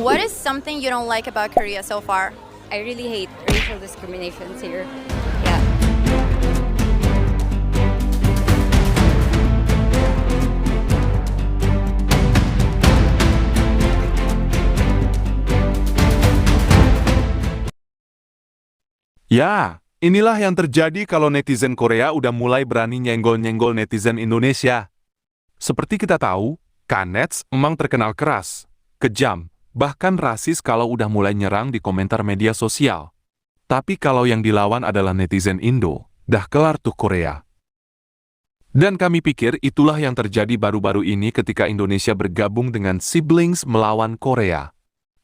What is something you don't like about Korea so far? I really hate racial discriminations here. Yeah. Ya, inilah yang terjadi kalau netizen Korea udah mulai berani nyenggol-nyenggol netizen Indonesia. Seperti kita tahu, Kanets memang terkenal keras, kejam, bahkan rasis kalau udah mulai nyerang di komentar media sosial. Tapi kalau yang dilawan adalah netizen Indo, dah kelar tuh Korea. Dan kami pikir itulah yang terjadi baru-baru ini ketika Indonesia bergabung dengan Siblings melawan Korea.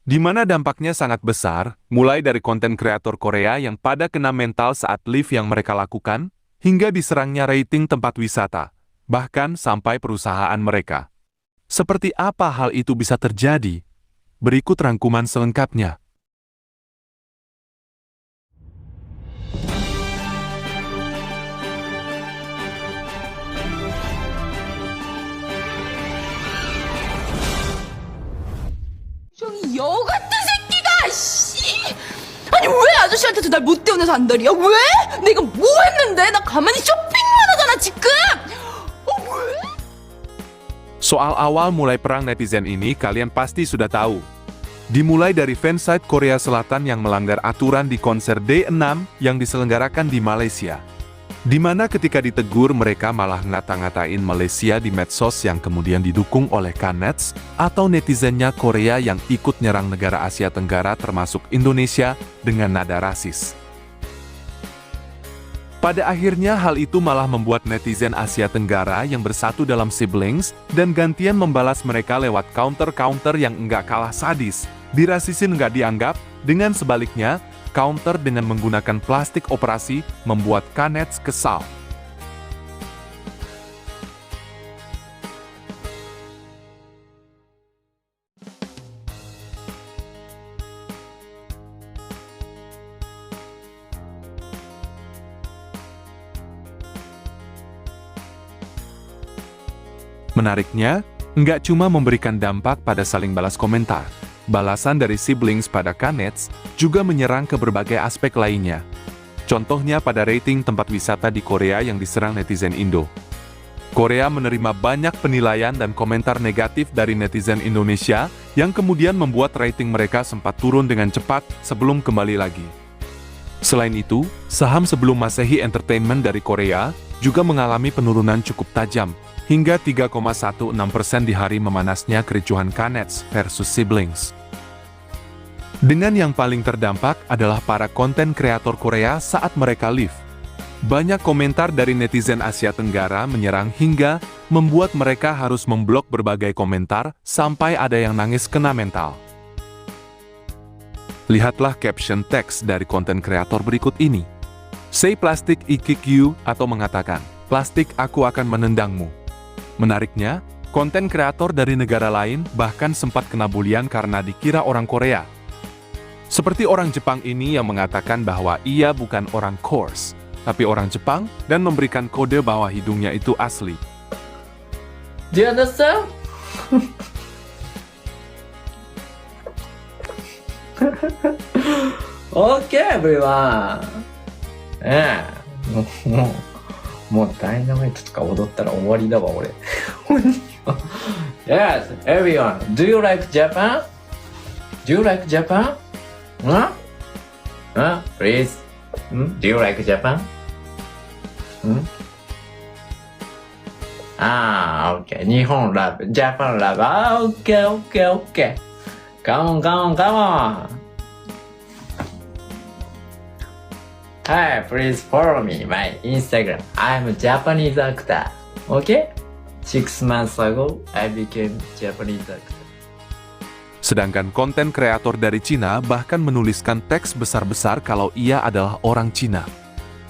Di mana dampaknya sangat besar, mulai dari konten kreator Korea yang pada kena mental saat live yang mereka lakukan, hingga diserangnya rating tempat wisata, bahkan sampai perusahaan mereka. Seperti apa hal itu bisa terjadi? Berikut rangkuman selengkapnya. 이 여 같은 새끼가 씨 아니 왜 아저씨한테도 날 못 태우면서 안달이야 왜? 내가 뭐 했는데? 나 가만히 쇼핑만 하잖아 지금 왜? Soal awal mulai perang netizen ini kalian pasti sudah tahu. Dimulai dari fansite Korea Selatan yang melanggar aturan di konser D6 yang diselenggarakan di Malaysia. Di mana ketika ditegur mereka malah ngata-ngatain Malaysia di medsos yang kemudian didukung oleh Kanets atau netizennya Korea yang ikut nyerang negara Asia Tenggara termasuk Indonesia dengan nada rasis. Pada akhirnya hal itu malah membuat netizen Asia Tenggara yang bersatu dalam Siblings dan gantian membalas mereka lewat counter-counter yang enggak kalah sadis. Dirasisin enggak dianggap, dengan sebaliknya, counter dengan menggunakan plastik operasi membuat Kanets kesal. Menariknya, nggak cuma memberikan dampak pada saling balas komentar. Balasan dari Siblings pada Kanets juga menyerang ke berbagai aspek lainnya. Contohnya pada rating tempat wisata di Korea yang diserang netizen Indo. Korea menerima banyak penilaian dan komentar negatif dari netizen Indonesia yang kemudian membuat rating mereka sempat turun dengan cepat sebelum kembali lagi. Selain itu, saham sebelum Masehi Entertainment dari Korea juga mengalami penurunan cukup tajam, hingga 3,16% di hari memanasnya kericuhan Kanets versus Siblings. Dengan yang paling terdampak adalah para konten kreator Korea saat mereka live. Banyak komentar dari netizen Asia Tenggara menyerang hingga membuat mereka harus memblok berbagai komentar sampai ada yang nangis kena mental. Lihatlah caption teks dari konten kreator berikut ini. Say plastic I kick you atau mengatakan, plastik aku akan menendangmu. Menariknya, konten kreator dari negara lain bahkan sempat kena bulian karena dikira orang Korea. Seperti orang Jepang ini yang mengatakan bahwa ia bukan orang Korea, tapi orang Jepang dan memberikan kode bahwa hidungnya itu asli. Do you understand? Okay, everyone. ねえ。もうダイナマイトとか踊ったら終わりだわ、俺。Yes, everyone. Do you like Japan? Do you like Japan? Huh? Huh? Please. Do you like Japan? Okay. 日本ラブ、Japan ラブ。Okay, okay, okay. Come on, come on, come on. Hi, please follow me, my Instagram. I'm a Japanese actor. Okay? 6 months ago, I became Japanese actor. Sedangkan konten kreator dari Cina bahkan menuliskan teks besar-besar kalau ia adalah orang Cina.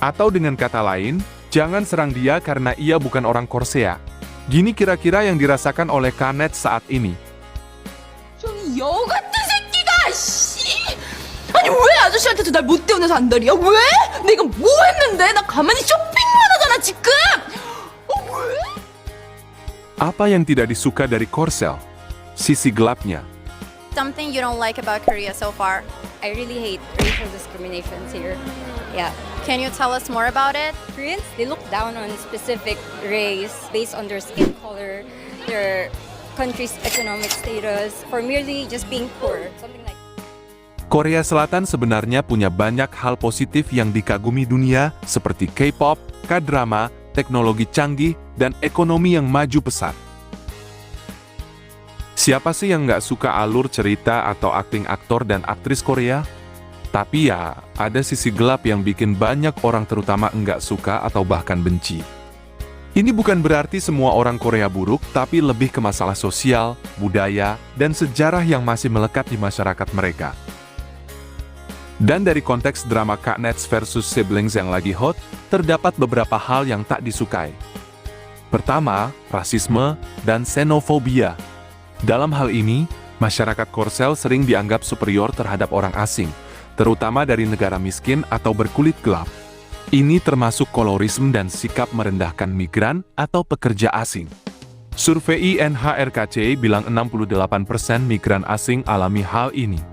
Atau dengan kata lain, jangan serang dia karena ia bukan orang Korea. Gini kira-kira yang dirasakan oleh Kanet saat ini. 이 여 같은 새끼가 씨 아니 왜 아저씨한테도 날 못 태우면서 안달이야 왜? 내가 뭐 했는데? 나 가만히 쇼핑만 하잖아 지금 왜? Apa yang tidak disuka dari Korsel? Sisi gelapnya. something you don't like about Korea so far? I really hate racial discriminations here. Yeah. Can you tell us more about it? Koreans, they look down on specific race based on their skin color, their country's economic status, for merely just being poor. Something like Korea Selatan sebenarnya punya banyak hal positif yang dikagumi dunia seperti K-pop, K-drama, teknologi canggih, dan ekonomi yang maju pesat. Siapa sih yang nggak suka alur cerita atau akting aktor dan aktris Korea? Tapi ya, ada sisi gelap yang bikin banyak orang terutama nggak suka atau bahkan benci. Ini bukan berarti semua orang Korea buruk, tapi lebih ke masalah sosial, budaya, dan sejarah yang masih melekat di masyarakat mereka. Dan dari konteks drama Knets versus Siblings yang lagi hot, terdapat beberapa hal yang tak disukai. Pertama, rasisme dan xenofobia. Dalam hal ini, masyarakat Korsel sering dianggap superior terhadap orang asing, terutama dari negara miskin atau berkulit gelap. Ini termasuk kolorisme dan sikap merendahkan migran atau pekerja asing. Survei INHRKC bilang 68% migran asing alami hal ini.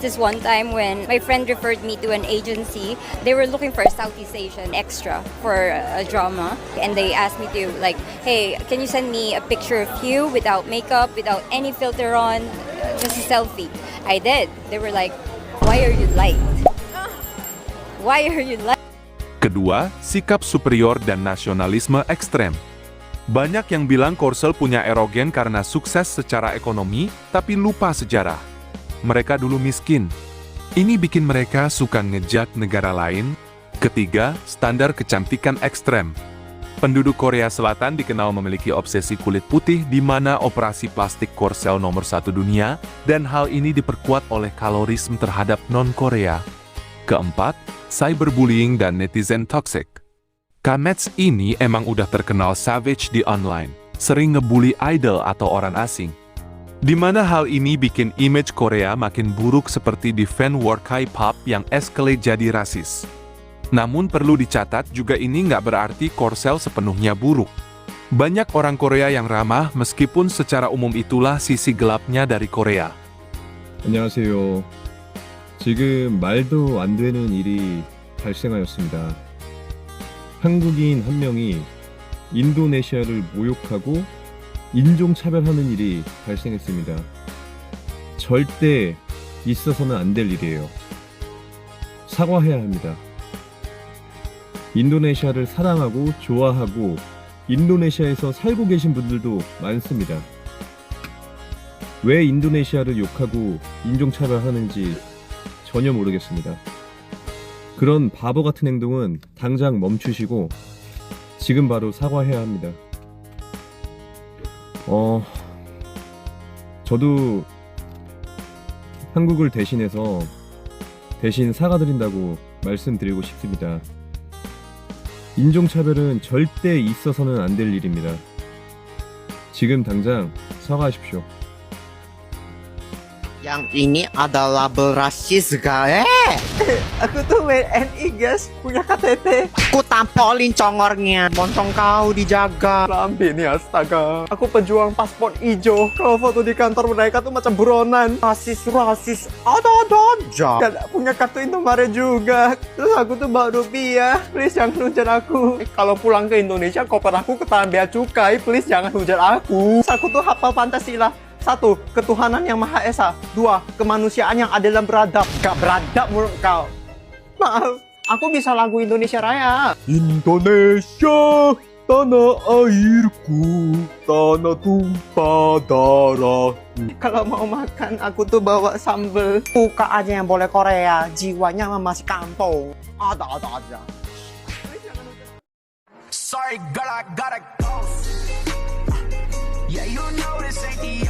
this one time when my friend referred me to an agency. They were looking for a Southeast Asian extra for a drama, and they asked me to like, hey, can you send me a picture of you without makeup, without any filter on, just a selfie? I did. They were like, why are you light? Why are you light? Kedua, sikap superior dan nasionalisme ekstrem. Banyak yang bilang Korsel punya erogen karena sukses secara ekonomi, tapi lupa sejarah. Mereka dulu miskin. Ini bikin mereka suka ngejat negara lain. Ketiga, standar kecantikan ekstrem. Penduduk Korea Selatan dikenal memiliki obsesi kulit putih di mana operasi plastik Korsel nomor 1 dunia, dan hal ini diperkuat oleh kalorisme terhadap non-Korea. Keempat, cyberbullying dan netizen toxic. Knets ini emang udah terkenal savage di online, sering ngebully idol atau orang asing. Di mana hal ini bikin image Korea makin buruk seperti di fan war K-pop yang escalate jadi rasis. Namun perlu dicatat juga ini nggak berarti Korsel sepenuhnya buruk. Banyak orang Korea yang ramah meskipun secara umum itulah sisi gelapnya dari Korea. 안녕하세요. 지금 말도 안 되는 일이 발생하였습니다. 한국인 한 명이 인도네시아를 모욕하고 인종차별하는 일이 발생했습니다. 절대 있어서는 안 될 일이에요. 사과해야 합니다. 인도네시아를 사랑하고 좋아하고 인도네시아에서 살고 계신 분들도 많습니다. 왜 인도네시아를 욕하고 인종차별하는지 전혀 모르겠습니다. 그런 바보 같은 행동은 당장 멈추시고 지금 바로 사과해야 합니다. 저도 한국을 대신해서 대신 사과드린다고 말씀드리고 싶습니다. 인종차별은 절대 있어서는 안 될 일입니다. 지금 당장 사과하십시오. Yang ini adalah berasis guys. Aku tuh WNI guys, punya KTP. Aku tampolin congornya. Montong kau dijaga. Lambe nih astaga. Aku pejuang paspor hijau. Kalau foto di kantor mereka tuh macam buronan. Rasis. Ada aja. Dan punya kartu Indomaret juga. Terus aku tuh bawa rupiah. Please jangan hujan aku. Kalau pulang ke Indonesia koper aku ketahuan bea cukai. Please jangan hujan aku. Aku tuh hafal Pancasila. 1. Ketuhanan yang Maha Esa. 2. Kemanusiaan yang adil dan beradab. Gak beradab menurut kau. Maaf, aku bisa lagu Indonesia Raya. Indonesia, tanah airku, tanah tumpah darahku. Kalau mau makan, aku tuh bawa sambal. Buka aja yang boleh Korea, jiwanya masih kampung. Ada aja. Sorry, girl, I gotta go. Yeah, you know this ain't the